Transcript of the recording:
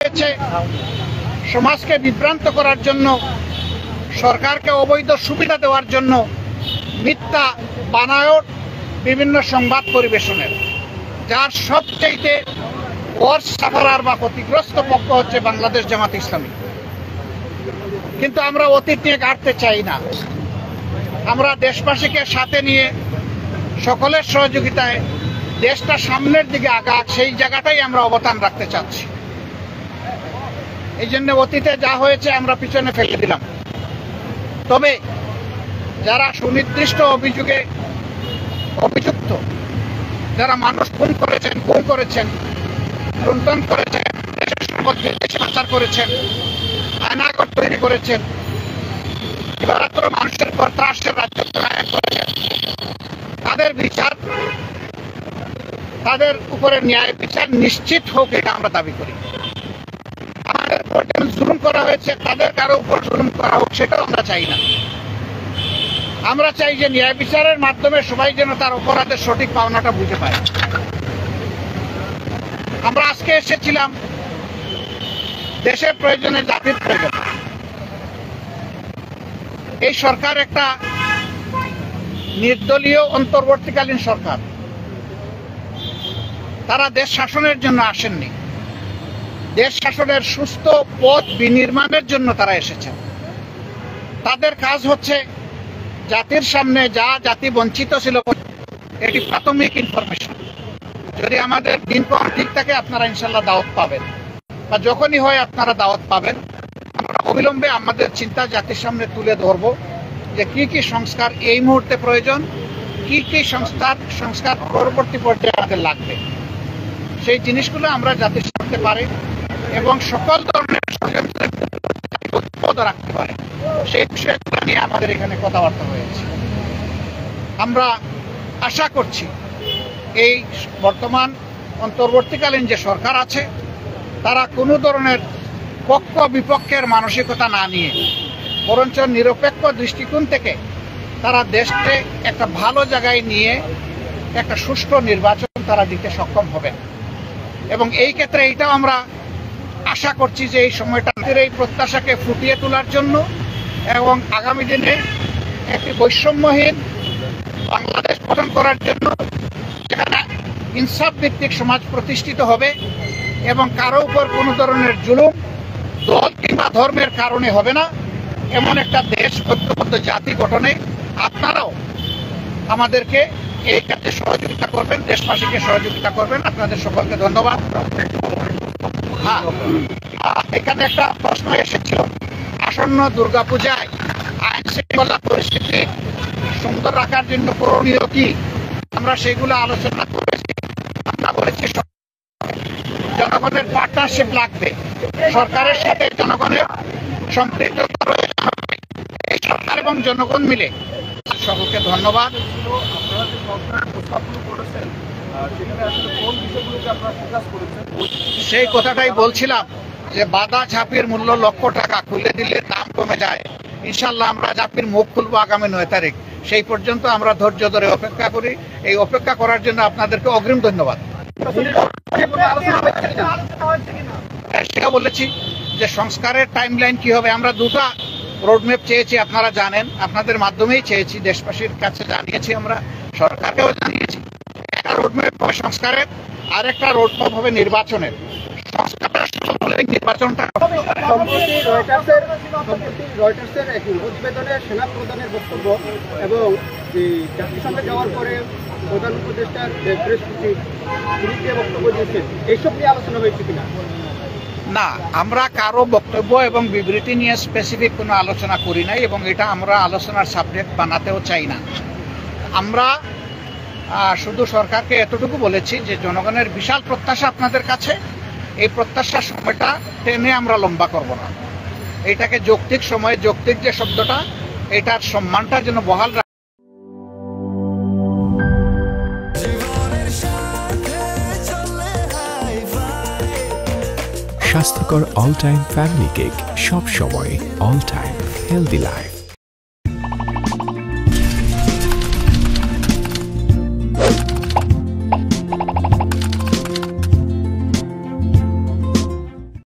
হয়েছে সমাজকে বিভ্রান্ত করার জন্য, সরকারকে অবৈধ সুবিধা দেওয়ার জন্য মিথ্যা বানায়ট বিভিন্ন সংবাদ পরিবেশনের, যার সবচাইতে ওয়ার্স সাফারার বা ক্ষতিগ্রস্ত পক্ষ হচ্ছে বাংলাদেশ জামাত ইসলামী। কিন্তু আমরা অতীত নিয়ে কাটতে চাই না। আমরা দেশবাসীকে সাথে নিয়ে সকলের সহযোগিতায় দেশটা সামনের দিকে আগাক, সেই জায়গাটাই আমরা অবদান রাখতে চাচ্ছি। এই জন্য অতীতে যা হয়েছে আমরা পিছনে ফেলে দিলাম। তবে যারা সুনির্দিষ্ট অভিযোগে অভিযুক্ত, যারা মানুষ খুন করেছেন, লুণ্ঠন করেছেন, দেশের সম্পদ বিদেশে পাচার করেছেন, আয়নাঘর তৈরি করেছেন, দিবারাত্র মানুষের পর ত্রাসের রাজ্য প্রণয়ন করেছেন, তাদের বিচার, তাদের উপরে ন্যায় বিচার নিশ্চিত হোক, এটা আমরা দাবি করি। আমাদের উপর যেমন জুলুম করা হয়েছে, তাদের কারো উপর জুলুম করা হোক, সেটাও আমরা চাই না। আমরা চাই যে ন্যায় বিচারের মাধ্যমে সবাই যেন তার অপরাধের সঠিক পাওনাটা বুঝে পায়। আমরা আজকে এসেছিলাম দেশের প্রয়োজনে, জাতির প্রয়োজন। এই সরকার একটা নির্দলীয় অন্তর্বর্তীকালীন সরকার। তারা দেশ শাসনের জন্য আসেননি, দেশ শাসনের সুস্থ পথ বিনির্মাণের জন্য তারা এসেছেন। তাদের কাজ হচ্ছে জাতির সামনে যা জাতি বঞ্চিত ছিল, এটি প্রাথমিক ইনফরমেশন। যদি আমাদের দিনক্ষণ ঠিক থাকে, আপনারা ইনশাল্লাহ দাওয়াত পাবেন, বা যখনই হয় আপনারা দাওয়াত পাবেন। আমরা অবিলম্বে আমাদের চিন্তা জাতির সামনে তুলে ধরব যে কি কি সংস্কার এই মুহূর্তে প্রয়োজন, কি কি সংস্কার পরবর্তী পর্যায়ে আমাদের লাগবে। সেই জিনিসগুলো আমরা জাতির সামনে পারি এবং সকল ধরনের ষড়যন্ত্রের ঐক্যবদ্ধ রাখতে পারে, সেই বিষয়গুলো নিয়ে আমাদের এখানে কথাবার্তা হয়েছে। আমরা আশা করছি এই বর্তমান অন্তর্বর্তীকালীন যে সরকার আছে, তারা কোনো ধরনের পক্ষ বিপক্ষের মানসিকতা না নিয়ে বরঞ্চ নিরপেক্ষ দৃষ্টিকোণ থেকে তারা দেশকে একটা ভালো জায়গায় নিয়ে একটা সুষ্ঠু নির্বাচন তারা দিতে সক্ষম হবেন। এবং এই ক্ষেত্রে এইটাও আমরা আশা করছি যে এই সময়টা এই প্রত্যাশাকে ফুটিয়ে তোলার জন্য এবং আগামী দিনে একটি বৈষম্যহীন বাংলাদেশ গঠন করার জন্য, যেখানে ইনসাফ ভিত্তিক সমাজ প্রতিষ্ঠিত হবে এবং কারো উপর কোনো ধরনের জুলুম দল কিংবা ধর্মের কারণে হবে না, এমন একটা দেশ, ঐক্যবদ্ধ জাতি গঠনে আপনারাও আমাদেরকে এই কাজে সহযোগিতা করবেন, দেশবাসীকে সহযোগিতা করবেন। আপনাদের সকলকে ধন্যবাদ। এখানে একটা প্রশ্ন এসেছিল, আসন্ন দুর্গাপূজায় আইন শৃঙ্খলা পরিস্থিতি সুন্দর রাখার জন্য করণীয় কি? আমরা সেগুলো আলোচনা করেছি। আমরা বলেছি জনগণের পার্টনারশিপ লাগবে, সরকারের সাথে জনগণের সম্পৃক্ততা রয়েছে। এই সরকার এবং জনগণ মিলে। সকলকে ধন্যবাদ। সেই কথাটাই বলছিলাম যে বাধা ঝাঁপির মূল্য লক্ষ টাকা, খুলে দিলে দাম কমে যায়। ইনশাল্লাহ আমরা ঝাঁপির মুখ খুলবো আগামী 9 তারিখ। সেই পর্যন্ত আমরা ধৈর্য ধরে অপেক্ষা করি। এই অপেক্ষা করার জন্য আপনাদেরকে অগ্রিম ধন্যবাদ। সেটা বলেছি যে সংস্কারের টাইমলাইন কি হবে। আমরা দুটা রোডম্যাপ চেয়েছি, আপনারা জানেন, আপনাদের মাধ্যমেই চেয়েছি, দেশবাসীর কাছে জানিয়েছি, আমরা সরকারকেও জানিয়েছি। একটা রোডম্যাপ হবে সংস্কারের, আর একটা রোডম্যাপ হবে নির্বাচনের। নির্বাচনটা রয়টার্সের এক প্রতিবেদনে সেনা প্রধানের বক্তব্য এবং জাতিসংঘে যাওয়ার পরে প্রধান উপদেষ্টার প্রেস সচিব তিনি যে বক্তব্য দিয়েছেন, এইসব নিয়ে আলোচনা হয়েছে কিনা? না, আমরা কারো বক্তব্য এবং বিবৃতি নিয়ে স্পেসিফিক কোনো আলোচনা করি নাই এবং এটা আমরা আলোচনার সাবজেক্ট বানাতেও চাই না। আমরা শুধু সরকারকে এতটুকু বলেছি যে জনগণের বিশাল প্রত্যাশা আপনাদের কাছে, এই প্রত্যাশার সময়টা টেনে আমরা লম্বা করব না। এইটাকে যৌক্তিক সময়ে, যৌক্তিক যে শব্দটা, এটার সম্মানটা যেন বহাল রাখে। স্বাস্থ্যকর অল টাইম ফ্যামিলি কেক, সব সময় অল টাইম হেলদি লাইফ।